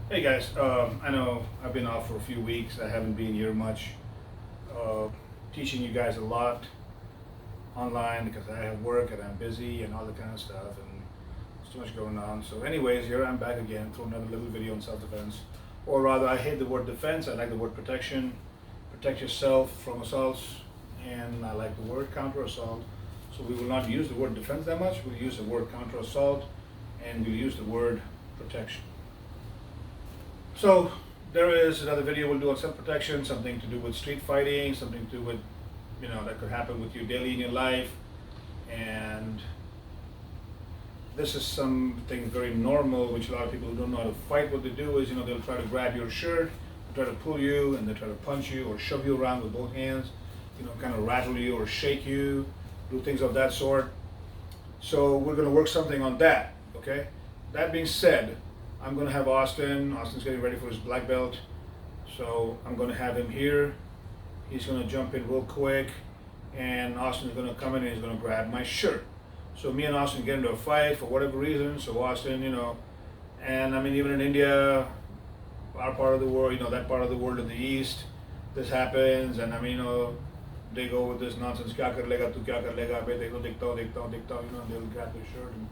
Hey guys, I know I've been off for a few weeks. I haven't been here much, uh, teaching you guys a lot online because I have work and I'm busy and all that kind of stuff, and there's too much going on. So, anyways, here I'm back again for another little video on self-defense, or rather, I hate the word defense. I like the word protection. Protect yourself from assaults, and I like the word counter-assault. So we will not use the word defense that much. We'll use the word counter-assault, and we'll use the word protection. So there is another video we'll do on self-protection, something to do with street fighting, something to do with, that could happen with you daily in your life. And this is something very normal, which a lot of people who don't know how to fight, what they do is, they'll try to grab your shirt, try to pull you, and they try to punch you or shove you around with both hands, kind of rattle you or shake you, do things of that sort. So we're going to work something on that, okay? That being said, I'm going to have Austin. Austin's getting ready for his black belt. So I'm going to have him here. He's going to jump in real quick. And Austin's going to come in and he's going to grab my shirt. So me and Austin get into a fight for whatever reason. So Austin, and I mean, even in India, our part of the world, that part of the world in the East, this happens. And I mean, they go with this nonsense, kya kar lega, tu kya kar lega, they go dikta, they'll grab their shirt and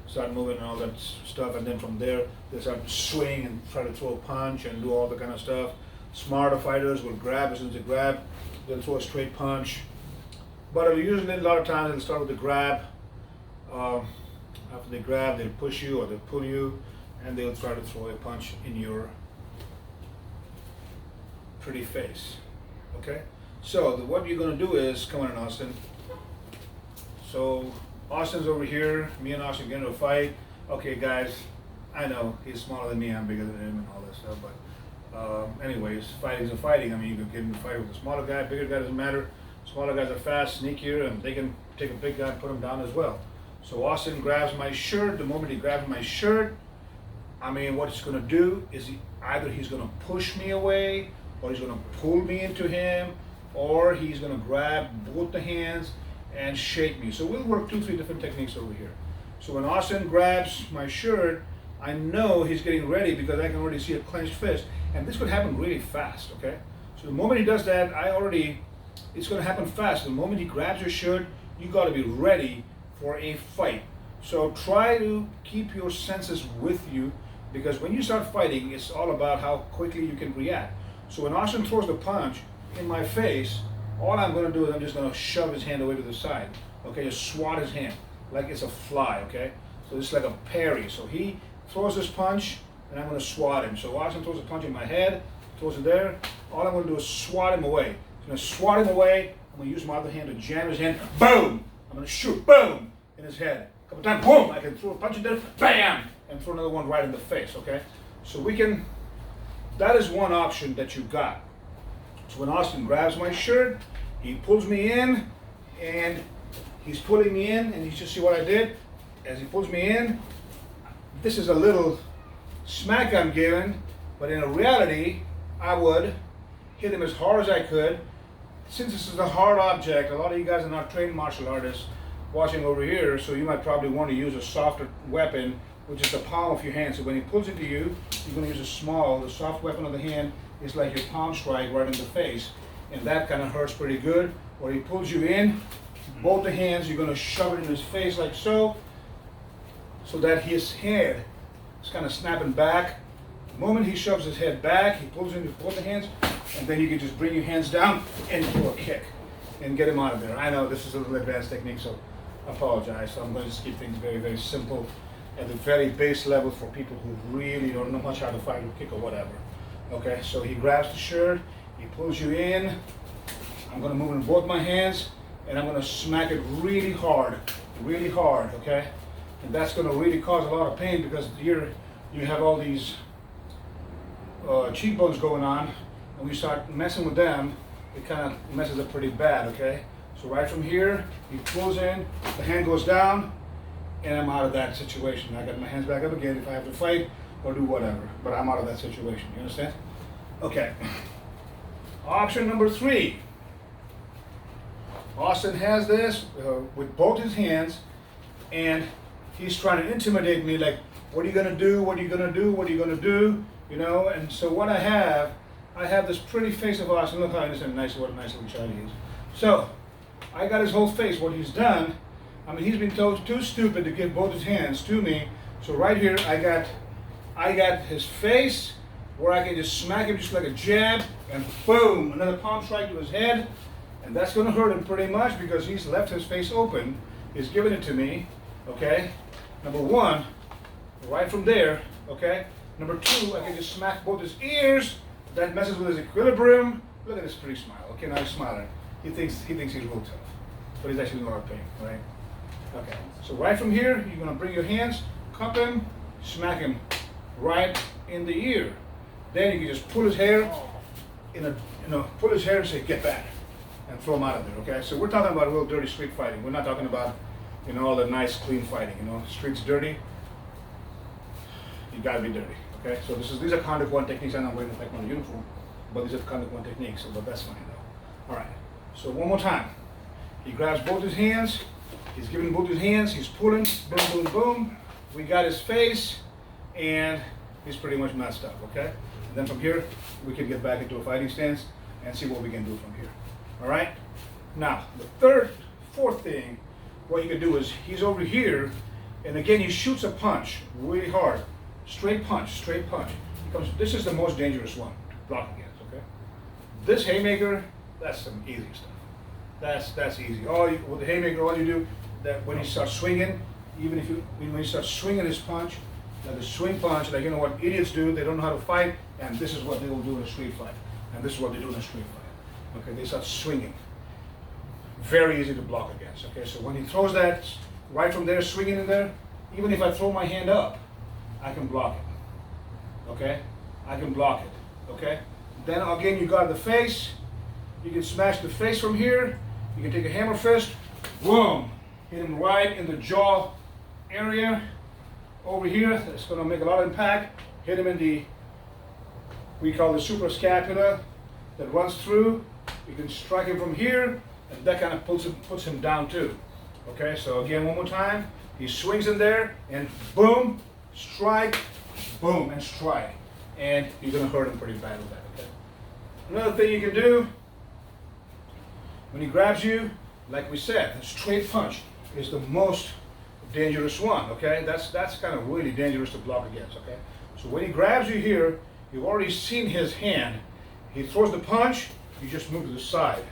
start moving and all that stuff, and then from there they start to swing and try to throw a punch and do all the kind of stuff. Smarter fighters will grab. As soon as they grab, they'll throw a straight punch. But usually a lot of times they'll start with the grab. After they grab, they'll push you or they'll pull you, and they'll try to throw a punch in your pretty face. Okay? So what you're going to do is, come on in, Austin. So Austin's over here, me and Austin get into a fight. Okay guys, I know he's smaller than me, I'm bigger than him and all that stuff, but anyways, fighting's a fighting. I mean, you can get in a fight with a smaller guy, bigger guy, doesn't matter. Smaller guys are fast, sneakier, and they can take a big guy and put him down as well. So Austin grabs my shirt. The moment he grabs my shirt, I mean, what he's gonna do is either he's gonna push me away, or he's gonna pull me into him, or he's gonna grab both the hands and shake me. So we'll work 2-3 different techniques over here. So when Austin grabs my shirt, I know he's getting ready because I can already see a clenched fist. And this could happen really fast, okay? So the moment he does that, it's gonna happen fast. The moment he grabs your shirt, you gotta be ready for a fight. So try to keep your senses with you, because when you start fighting, it's all about how quickly you can react. So when Austin throws the punch in my face, all I'm going to do is I'm just going to shove his hand away to the side. Okay, just swat his hand like it's a fly. Okay, so it's like a parry. So he throws this punch, and I'm going to swat him. So Austin throws a punch in my head, throws it there. All I'm going to do is swat him away. I'm going to swat him away. I'm going to use my other hand to jam his hand. Boom! I'm going to shoot. Boom! In his head. A couple times. Boom! I can throw a punch in there. Bam! And throw another one right in the face. Okay, so that is one option that you got. So when Austin grabs my shirt, he pulls me in, and he's pulling me in, and you just see what I did? As he pulls me in, this is a little smack I'm giving, but in reality, I would hit him as hard as I could. Since this is a hard object, a lot of you guys are not trained martial artists watching over here, so you might probably want to use a softer weapon, which is the palm of your hand. So when he pulls into you, you're going to use the soft weapon of the hand is like your palm strike right in the face. And that kind of hurts pretty good. Or he pulls you in, both the hands, you're going to shove it in his face like so that his head is kind of snapping back. The moment he shoves his head back, he pulls in with both the hands, and then you can just bring your hands down and throw a kick and get him out of there. I know this is a little advanced technique, so I apologize. So I'm going to just keep things very, very simple at the very base level for people who really don't know much how to fight or kick or whatever. Okay, so he grabs the shirt, he pulls you in. I'm going to move in both my hands, and I'm going to smack it really hard, okay? And that's going to really cause a lot of pain, because here you have all these cheekbones going on, and when you start messing with them, it kind of messes up pretty bad, okay? So right from here, he pulls in, the hand goes down, and I'm out of that situation. I got my hands back up again if I have to fight or do whatever, but I'm out of that situation. You understand? Okay. Option number 3. Austin has this with both his hands, and he's trying to intimidate me like, what are you going to do? What are you going to do? What are you going to do? you know. And so what I have this pretty face of Austin. Look how nice, what a nice little child he is. So I got his whole face. What he's done, I mean, he's been told too stupid to give both his hands to me. So right here, I got his face where I can just smack him just like a jab, and boom, another palm strike to his head, and that's going to hurt him pretty much because he's left his face open. He's given it to me, okay? Number one, right from there, okay? Number two, I can just smack both his ears. That messes with his equilibrium. Look at this pretty smile. Okay, now he's smiling. He thinks he's real tough, but he's actually in a lot of pain, right? Okay, so right from here, you're gonna bring your hands, cup him, smack him right in the ear. Then you can just pull his hair, pull his hair and say, get back, and throw him out of there, okay? So we're talking about real dirty street fighting. We're not talking about, all the nice, clean fighting, Street's dirty, you gotta be dirty, okay? So these are Khan Do Kwan techniques. I'm not wearing the Taekwondo uniform, but these are Khan Do Kwan techniques, but that's fine though. All right, so one more time. He grabs both his hands, he's giving both his hands, he's pulling, boom, boom, boom. We got his face, and he's pretty much messed up, okay? And then from here, we can get back into a fighting stance and see what we can do from here, all right? Now, the fourth thing, what you can do is, he's over here, and again, he shoots a punch really hard. Straight punch, straight punch. This is the most dangerous one to block against, okay? This haymaker, that's some easy stuff. That's easy. With the haymaker, all you do, that when he starts swinging, when he starts swinging his punch, like a swing punch, like what idiots do, they don't know how to fight, and this is what they will do in a street fight. And this is what they do in a street fight. Okay, they start swinging. Very easy to block against, okay? So when he throws that right from there, swinging in there, even if I throw my hand up, I can block it, okay? I can block it, okay? Then again, you got the face. You can smash the face from here. You can take a hammer fist, boom, hit him right in the jaw area. Over here, that's gonna make a lot of impact. Hit him in we call the suprascapula that runs through. You can strike him from here, and that kind of puts him down too. Okay, so again, one more time. He swings in there, and boom, strike, boom, and strike. And you're gonna hurt him pretty bad with that, okay? Another thing you can do, when he grabs you, like we said, a straight punch is the most dangerous one, okay? That's kind of really dangerous to block against, okay? So when he grabs you here, you've already seen his hand. He throws the punch, you just move to the side.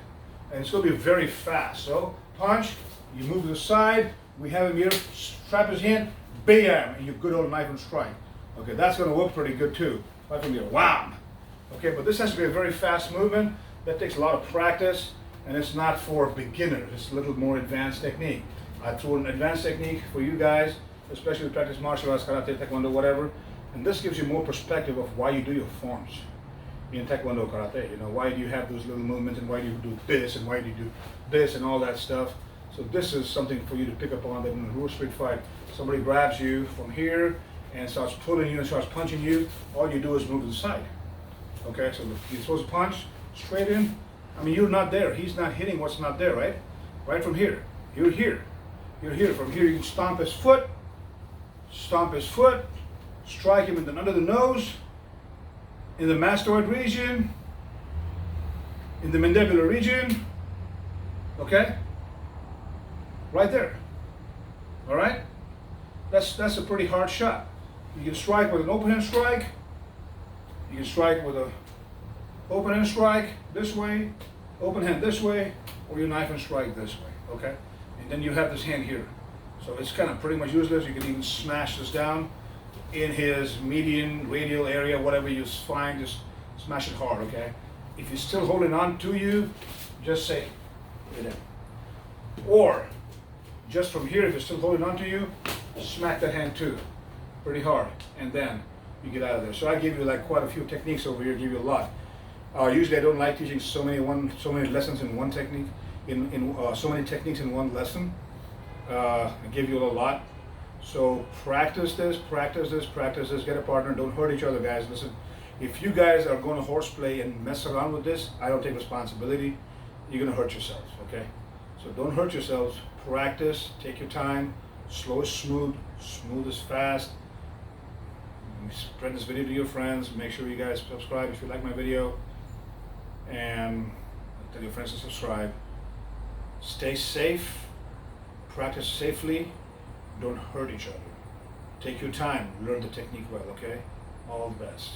And it's gonna be very fast. So, punch, you move to the side, we have him here, strap his hand, bam, and you good old knife and strike. Okay, that's gonna work pretty good too. Right from here, wham! Okay, but this has to be a very fast movement. That takes a lot of practice, and it's not for beginners. It's a little more advanced technique. I threw an advanced technique for you guys, especially to practice martial arts, karate, taekwondo, whatever. And this gives you more perspective of why you do your forms in taekwondo, karate. Why do you have those little movements, and why do you do this, and why do you do this, and all that stuff. So this is something for you to pick up on, that in a real street fight, somebody grabs you from here and starts pulling you and starts punching you, all you do is move to the side. Okay, so he throws a punch straight in. I mean, you're not there. He's not hitting what's not there, right? Right from here. You're here. You're here. From here, you can stomp his foot, strike him under the nose, in the mastoid region, in the mandibular region, okay? Right there, all right? That's a pretty hard shot. You can strike with an open hand strike. You can strike with a open hand strike this way, open hand this way, or your knife and strike this way, okay? And then you have this hand here. So it's kind of pretty much useless. You can even smash this down in his median, radial area, whatever you find, just smash it hard, okay? If he's still holding on to you, just say, put it in. Or, just from here, if he's still holding on to you, smack that hand too, pretty hard, and then you get out of there. So I give you like quite a few techniques over here, give you a lot. Usually I don't like teaching so many lessons in one technique, so many techniques in one lesson. I give you a lot. So practice this, get a partner, don't hurt each other, guys. Listen, if you guys are going to horseplay and mess around with this, I don't take responsibility. You're going to hurt yourselves, okay? So don't hurt yourselves, practice, take your time, slow is smooth, smooth is fast. Spread this video to your friends. Make sure you guys subscribe if you like my video, and tell your friends to subscribe. Stay safe, practice safely, don't hurt each other. Take your time, learn the technique well, okay? All the best.